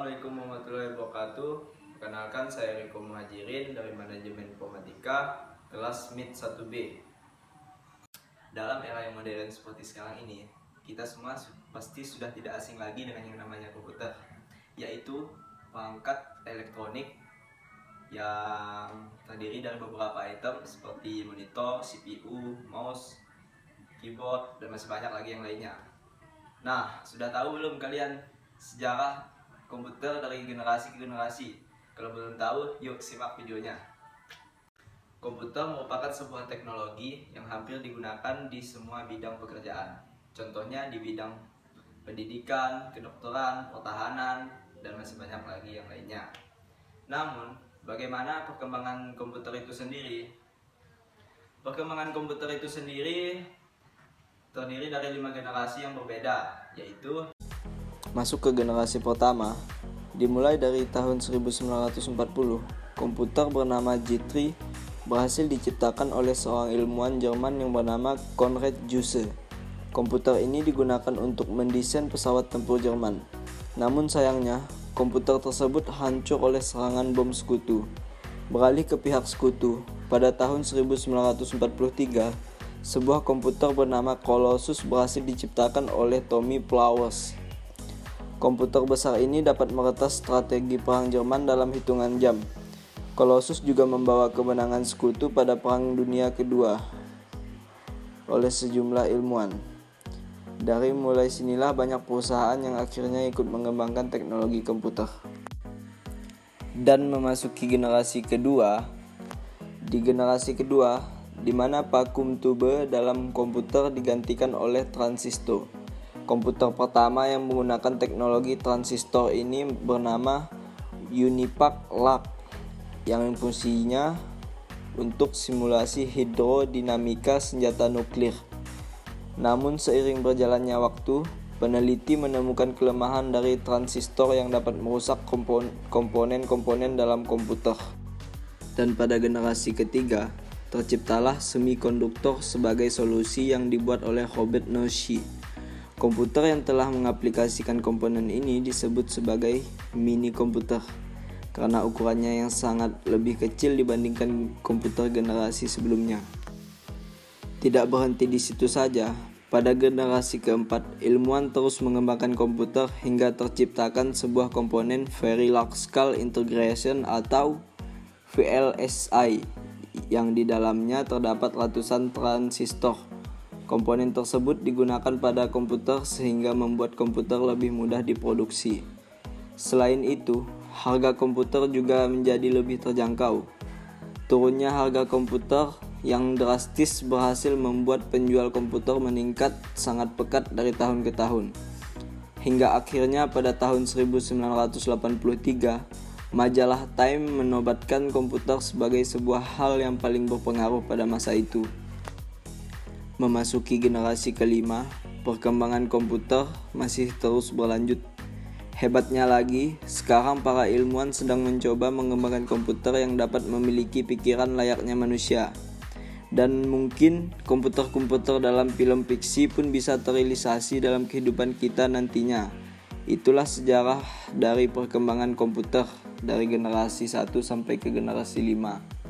Assalamualaikum warahmatullahi wabarakatuh. Perkenalkan, saya Riko Muhajirin dari Manajemen Informatika kelas MIT 1B. Dalam era yang modern seperti sekarang ini, kita semua pasti sudah tidak asing lagi dengan yang namanya komputer, yaitu perangkat elektronik yang terdiri dari beberapa item seperti monitor, CPU, mouse, keyboard, dan masih banyak lagi yang lainnya. Nah, sudah tahu belum kalian sejarah komputer dari generasi ke generasi? Kalau belum tahu, yuk simak videonya. Komputer merupakan sebuah teknologi yang hampir digunakan di semua bidang pekerjaan. Contohnya di bidang pendidikan, kedokteran, pertahanan, dan masih banyak lagi yang lainnya. Namun, bagaimana perkembangan komputer itu sendiri? Perkembangan komputer itu sendiri terdiri dari 5 generasi yang berbeda, yaitu Masuk ke generasi pertama, dimulai dari tahun 1940, komputer bernama G3 berhasil diciptakan oleh seorang ilmuwan Jerman yang bernama Konrad Zuse. Komputer ini digunakan untuk mendesain pesawat tempur Jerman. Namun sayangnya, komputer tersebut hancur oleh serangan bom sekutu. Beralih ke pihak sekutu, pada tahun 1943, sebuah komputer bernama Colossus berhasil diciptakan oleh Tommy Flowers. Komputer besar ini dapat meretas strategi perang Jerman dalam hitungan jam. Colossus juga membawa kemenangan sekutu pada Perang Dunia Kedua oleh sejumlah ilmuwan. Dari mulai sinilah banyak perusahaan yang akhirnya ikut mengembangkan teknologi komputer. Dan memasuki generasi kedua, di generasi kedua, di mana vacuum tube dalam komputer digantikan oleh transistor. Komputer pertama yang menggunakan teknologi transistor ini bernama Unipac Lac, yang fungsinya untuk simulasi hidrodinamika senjata nuklir. Namun seiring berjalannya waktu, peneliti menemukan kelemahan dari transistor yang dapat merusak komponen-komponen dalam komputer. Dan pada generasi ketiga, terciptalah semikonduktor sebagai solusi yang dibuat oleh Robert Noyce. Komputer yang telah mengaplikasikan komponen ini disebut sebagai mini komputer karena ukurannya yang sangat lebih kecil dibandingkan komputer generasi sebelumnya. Tidak berhenti di situ saja, pada generasi keempat, ilmuwan terus mengembangkan komputer hingga terciptakan sebuah komponen Very Large Scale Integration atau VLSI yang di dalamnya terdapat ratusan transistor. Komponen tersebut digunakan pada komputer sehingga membuat komputer lebih mudah diproduksi. Selain itu, harga komputer juga menjadi lebih terjangkau. Turunnya harga komputer yang drastis berhasil membuat penjual komputer meningkat sangat pekat dari tahun ke tahun. Hingga akhirnya pada tahun 1983, majalah Time menobatkan komputer sebagai sebuah hal yang paling berpengaruh pada masa itu. Memasuki generasi kelima, perkembangan komputer masih terus berlanjut. Hebatnya lagi, sekarang para ilmuwan sedang mencoba mengembangkan komputer yang dapat memiliki pikiran layaknya manusia. Dan mungkin komputer-komputer dalam film fiksi pun bisa terrealisasi dalam kehidupan kita nantinya. Itulah sejarah dari perkembangan komputer dari generasi 1 sampai ke generasi 5.